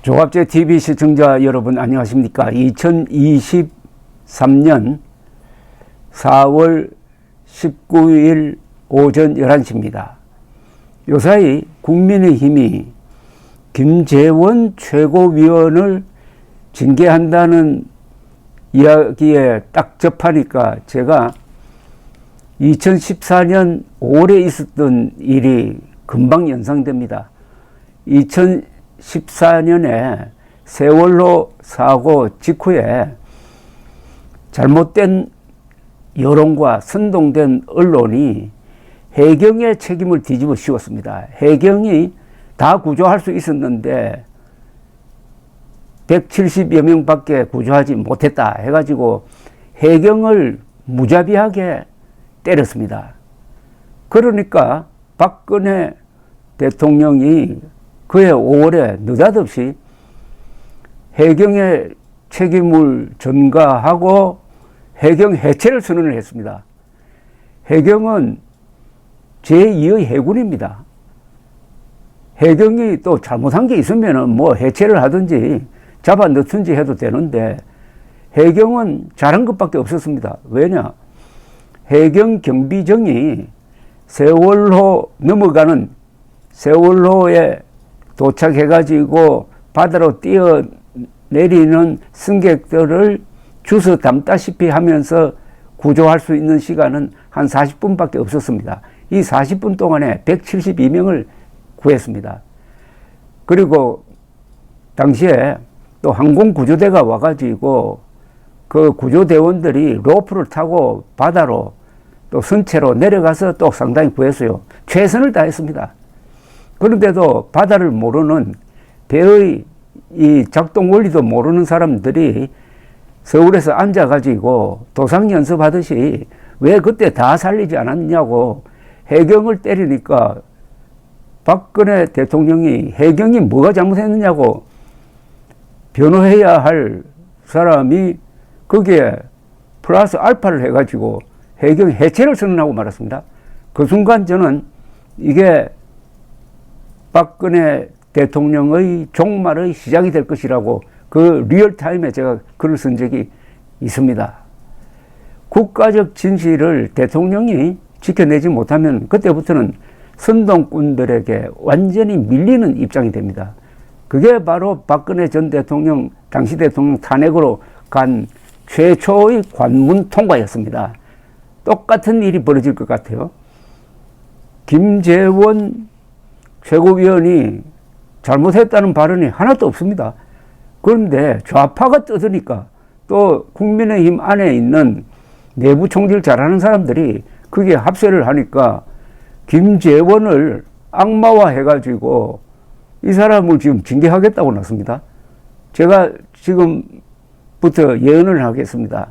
조갑제 TV 시청자 여러분 안녕하십니까? 2023년 4월 19일 오전 11시입니다. 요사이 국민의힘이 김재원 최고위원을 징계한다는 이야기에 딱 접하니까 제가 2014년 5월에 있었던 일이 금방 연상됩니다. 2014년에 세월호 사고 직후에 잘못된 여론과 선동된 언론이 해경의 책임을 뒤집어 씌웠습니다. 해경이 다 구조할 수 있었는데 170여 명밖에 구조하지 못했다 해가지고 해경을 무자비하게 때렸습니다. 그러니까 박근혜 대통령이 그해 5월에 느닷없이 해경의 책임을 전가하고 해경 해체를 선언을 했습니다. 해경은 제2의 해군입니다. 해경이 또 잘못한 게 있으면은 뭐 해체를 하든지 잡아 넣든지 해도 되는데 해경은 잘한 것밖에 없었습니다. 왜냐? 해경 경비정이 세월호 넘어가는 세월호에 도착해가지고 바다로 뛰어내리는 승객들을 주워 담다시피 하면서 구조할 수 있는 시간은 한 40분밖에 없었습니다. 이 40분 동안에 172명을 구했습니다. 그리고 당시에 또 항공구조대가 와가지고 그 구조대원들이 로프를 타고 바다로 또 선체로 내려가서 또 상당히 구했어요. 최선을 다했습니다. 그런데도 바다를 모르는 배의 이 작동 원리도 모르는 사람들이 서울에서 앉아가지고 도상 연습하듯이 왜 그때 다 살리지 않았냐고 해경을 때리니까 박근혜 대통령이 해경이 뭐가 잘못했느냐고 변호해야 할 사람이 거기에 플러스 알파를 해가지고 해경 해체를 선언하고 말았습니다. 그 순간 저는 이게 박근혜 대통령의 종말의 시작이 될 것이라고 그 리얼타임에 제가 글을 쓴 적이 있습니다. 국가적 진실을 대통령이 지켜내지 못하면 그때부터는 선동꾼들에게 완전히 밀리는 입장이 됩니다. 그게 바로 박근혜 전 대통령, 당시 대통령 탄핵으로 간 최초의 관문 통과였습니다. 똑같은 일이 벌어질 것 같아요. 김재원 최고위원이 잘못했다는 발언이 하나도 없습니다. 그런데 좌파가 떠드니까 또 국민의힘 안에 있는 내부 총질 잘하는 사람들이 그게 합세를 하니까 김재원을 악마화 해가지고 이 사람을 지금 징계하겠다고 나섭니다. 제가 지금부터 예언을 하겠습니다.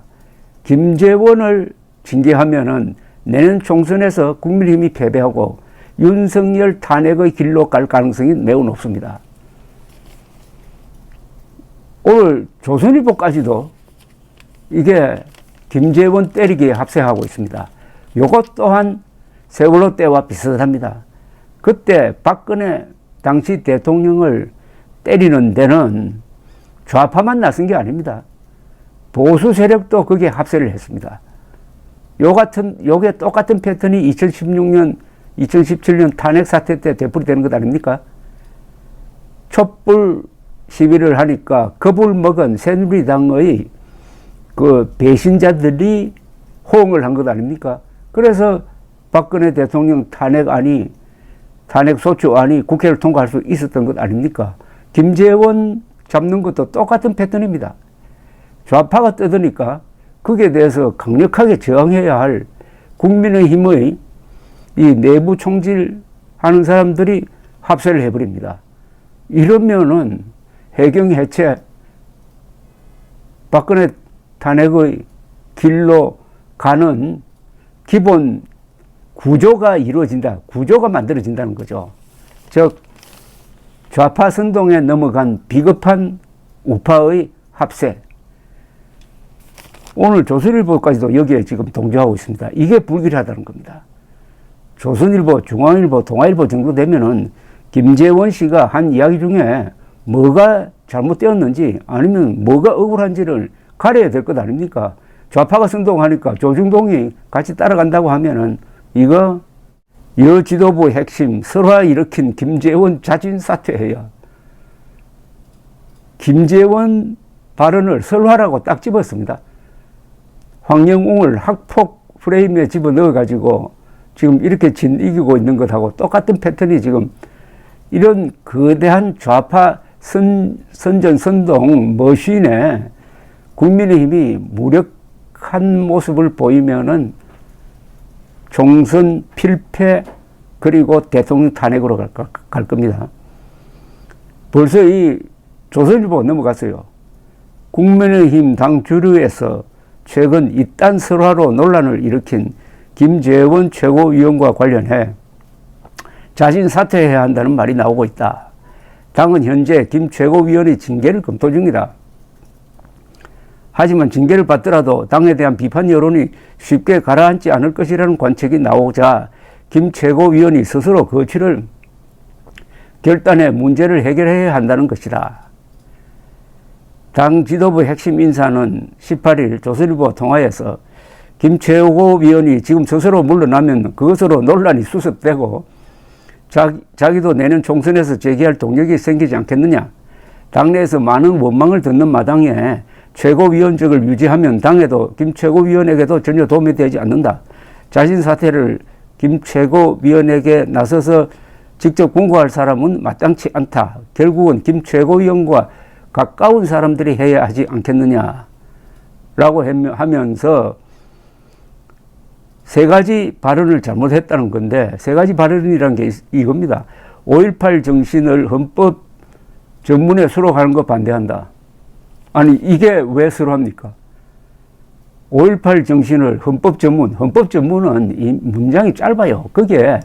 김재원을 징계하면은 내년 총선에서 국민의힘이 패배하고 윤석열 탄핵의 길로 갈 가능성이 매우 높습니다. 오늘 조선일보까지도 이게 김재원 때리기에 합세하고 있습니다. 이것 또한 세월호 때와 비슷합니다. 그때 박근혜 당시 대통령을 때리는 데는 좌파만 나선 게 아닙니다. 보수 세력도 거기에 합세를 했습니다. 요게 똑같은 패턴이 2016년, 2017년 탄핵 사태 때 되풀이되는 것 아닙니까? 촛불 시위를 하니까 겁을 먹은 새누리당의 그 배신자들이 호응을 한 것 아닙니까? 그래서 박근혜 대통령 탄핵소추안이 국회를 통과할 수 있었던 것 아닙니까? 김재원 잡는 것도 똑같은 패턴입니다. 좌파가 떠드니까 거기에 대해서 강력하게 저항해야 할 국민의힘의 이 내부 총질하는 사람들이 합세를 해버립니다. 이러면은 해경 해체, 박근혜 탄핵의 길로 가는 기본 구조가 이루어진다. 구조가 만들어진다는 거죠. 즉 좌파 선동에 넘어간 비겁한 우파의 합세. 오늘 조선일보까지도 여기에 지금 동조하고 있습니다. 이게 불길하다는 겁니다. 조선일보, 중앙일보, 동아일보 정도 되면은 김재원 씨가 한 이야기 중에 뭐가 잘못되었는지 아니면 뭐가 억울한지를 가려야 될 것 아닙니까? 좌파가 선동하니까 조중동이 같이 따라간다고 하면은 이거 여지도부 핵심 설화 일으킨 김재원 자진 사퇴해야. 김재원 발언을 설화라고 딱 집었습니다. 황영웅을 학폭 프레임에 집어넣어가지고 지금 이렇게 이기고 있는 것하고 똑같은 패턴이 지금 이런 거대한 좌파 선전선동 머신에 국민의힘이 무력한 모습을 보이면은 총선 필패 그리고 대통령 탄핵으로 갈 겁니다. 벌써 이 조선일보 넘어갔어요. 국민의힘 당 주류에서 최근 이딴 설화로 논란을 일으킨 김재원 최고위원과 관련해 자신 사퇴해야 한다는 말이 나오고 있다. 당은 현재 김 최고위원의 징계를 검토 중이다. 하지만 징계를 받더라도 당에 대한 비판 여론이 쉽게 가라앉지 않을 것이라는 관측이 나오자 김 최고위원이 스스로 거취를 결단해 문제를 해결해야 한다는 것이다. 당 지도부 핵심 인사는 18일 조선일보와 통화에서 김 최고위원이 지금 스스로 물러나면 그것으로 논란이 수습되고 자기도 내년 총선에서 재기할 동력이 생기지 않겠느냐. 당내에서 많은 원망을 듣는 마당에 최고위원직을 유지하면 당에도 김 최고위원에게도 전혀 도움이 되지 않는다. 자신 사퇴를 김 최고위원에게 나서서 직접 공고할 사람은 마땅치 않다. 결국은 김 최고위원과 가까운 사람들이 해야 하지 않겠느냐 라고 하면서 세 가지 발언을 잘못했다는 건데, 세 가지 발언이라는 게 이겁니다. 5.18 정신을 헌법 전문에 수록하는 거 반대한다. 아니 이게 왜 수록합니까? 5.18 정신을 헌법 전문은 이 문장이 짧아요. 그게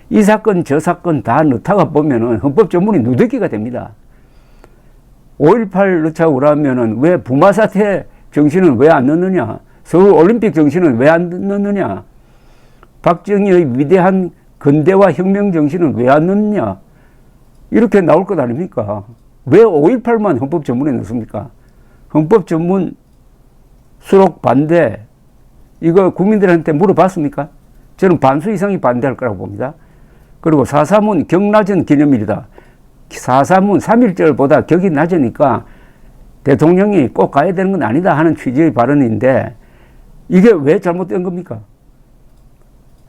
이 사건 저 사건 다 넣다가 보면은 헌법 전문이 누더기가 됩니다. 5.18 넣자고 그러면은 왜 부마 사태 정신은 왜 안 넣느냐? 서울 올림픽 정신은 왜 안 넣느냐? 박정희의 위대한 근대화 혁명 정신은 왜 안 넣느냐? 이렇게 나올 것 아닙니까? 왜 5.18만 헌법 전문에 넣습니까? 헌법 전문 수록 반대, 이거 국민들한테 물어봤습니까? 저는 반수 이상이 반대할 거라고 봅니다. 그리고 4.3은 격낮은 기념일이다. 4.3은 3.1절보다 격이 낮으니까 대통령이 꼭 가야 되는 건 아니다 하는 취지의 발언인데, 이게 왜 잘못된 겁니까?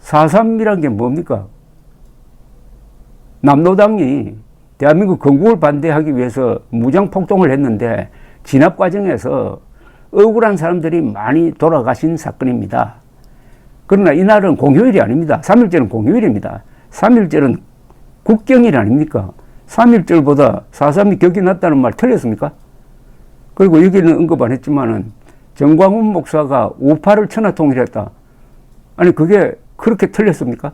4.3이란 게 뭡니까? 남노당이 대한민국 건국을 반대하기 위해서 무장폭동을 했는데 진압 과정에서 억울한 사람들이 많이 돌아가신 사건입니다. 그러나 이날은 공휴일이 아닙니다. 3.1절은 공휴일입니다. 3.1절은 국경일 아닙니까? 3.1절보다 4.3이 격이 낮다는 말 틀렸습니까? 그리고 여기는 언급 안 했지만은 정광훈 목사가 우파를 천하통일했다. 아니 그게 그렇게 틀렸습니까?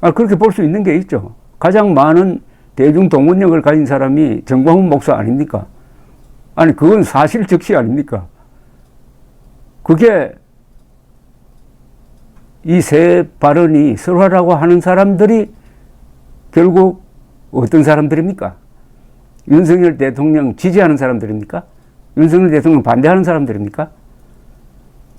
아, 그렇게 볼 수 있는 게 있죠. 가장 많은 대중 동원력을 가진 사람이 정광훈 목사 아닙니까? 아니 그건 사실 적시 아닙니까? 그게 이 세 발언이 설화라고 하는 사람들이 결국 어떤 사람들입니까? 윤석열 대통령 지지하는 사람들입니까? 윤석열 대통령 반대하는 사람들입니까?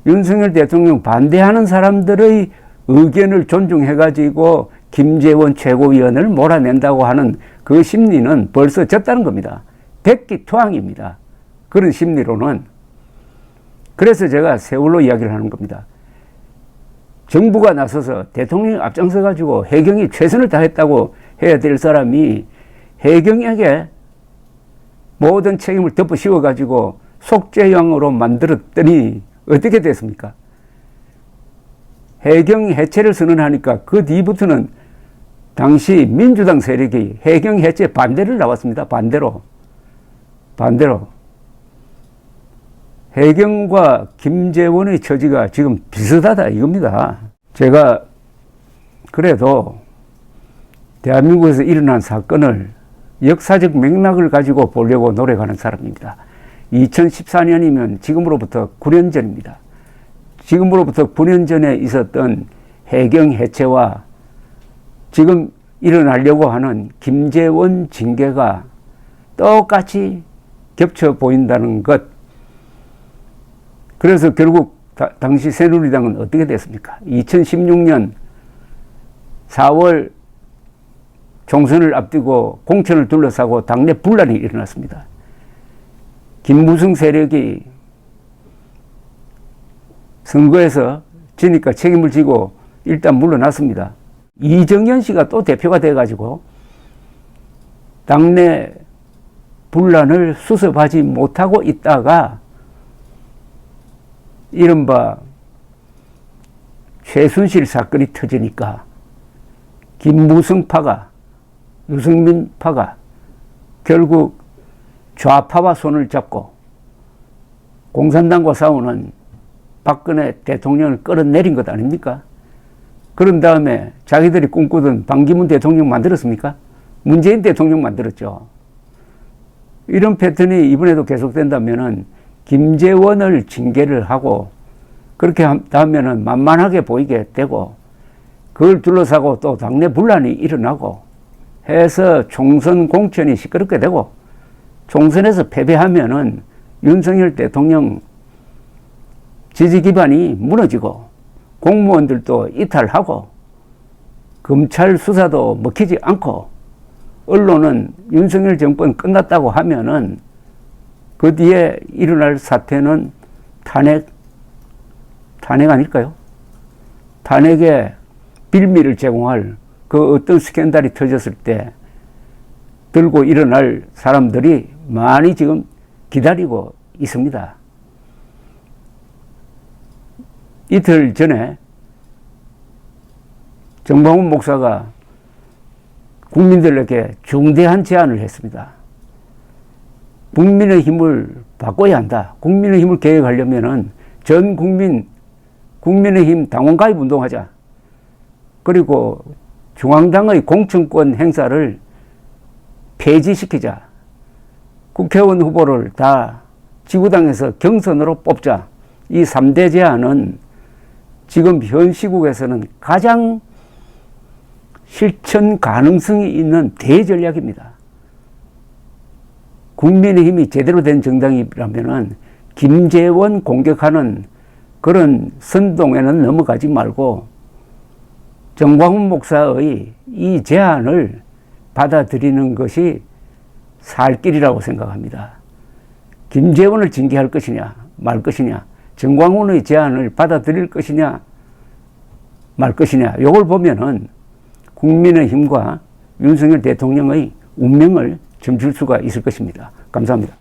윤석열 대통령 반대하는 사람들의 의견을 존중해가지고 김재원 최고위원을 몰아낸다고 하는 그 심리는 벌써 졌다는 겁니다. 백기투항입니다. 그런 심리로는. 그래서 제가 세월호 이야기를 하는 겁니다. 정부가 나서서 대통령이 앞장서가지고 해경이 최선을 다했다고 해야 될 사람이 해경에게 모든 책임을 덮어 씌워가지고 속죄양으로 만들었더니 어떻게 됐습니까? 해경 해체를 선언하니까 그 뒤부터는 당시 민주당 세력이 해경 해체 반대를 나왔습니다. 반대로. 해경과 김재원의 처지가 지금 비슷하다 이겁니다. 제가 그래도 대한민국에서 일어난 사건을 역사적 맥락을 가지고 보려고 노력하는 사람입니다. 2014년이면 지금으로부터 9년 전입니다. 지금으로부터 9년 전에 있었던 해경 해체와 지금 일어나려고 하는 김재원 징계가 똑같이 겹쳐 보인다는 것. 그래서 결국 당시 새누리당은 어떻게 됐습니까? 2016년 4월 총선을 앞두고 공천을 둘러싸고 당내 분란이 일어났습니다. 김무성 세력이 선거에서 지니까 책임을 지고 일단 물러났습니다. 이정현 씨가 또 대표가 돼가지고 당내 분란을 수습하지 못하고 있다가 이른바 최순실 사건이 터지니까 김무성파가, 유승민파가 결국 좌파와 손을 잡고 공산당과 싸우는 박근혜 대통령을 끌어내린 것 아닙니까? 그런 다음에 자기들이 꿈꾸던 반기문 대통령 만들었습니까? 문재인 대통령 만들었죠. 이런 패턴이 이번에도 계속된다면은 김재원을 징계를 하고 그렇게 하면은 만만하게 보이게 되고 그걸 둘러싸고 또 당내 분란이 일어나고 해서 총선 공천이 시끄럽게 되고 총선에서 패배하면은 윤석열 대통령 지지 기반이 무너지고 공무원들도 이탈하고 검찰 수사도 먹히지 않고 언론은 윤석열 정권 끝났다고 하면은 그 뒤에 일어날 사태는 탄핵 아닐까요? 탄핵에 빌미를 제공할 그 어떤 스캔들이 터졌을 때 들고 일어날 사람들이 많이 지금 기다리고 있습니다. 이틀 전에 정광훈 목사가 국민들에게 중대한 제안을 했습니다. 국민의힘을 바꿔야 한다. 국민의힘을 개혁하려면은 전 국민의힘 당원 가입 운동하자. 그리고 중앙당의 공천권 행사를 폐지시키자. 국회의원 후보를 다 지구당에서 경선으로 뽑자. 이 3대 제안은 지금 현 시국에서는 가장 실천 가능성이 있는 대전략입니다. 국민의힘이 제대로 된 정당이라면은 김재원 공격하는 그런 선동에는 넘어가지 말고 정광훈 목사의 이 제안을 받아들이는 것이 살 길이라고 생각합니다. 김재원을 징계할 것이냐 말 것이냐, 정광훈의 제안을 받아들일 것이냐 말 것이냐, 이걸 보면은 국민의힘과 윤석열 대통령의 운명을 점칠 수가 있을 것입니다. 감사합니다.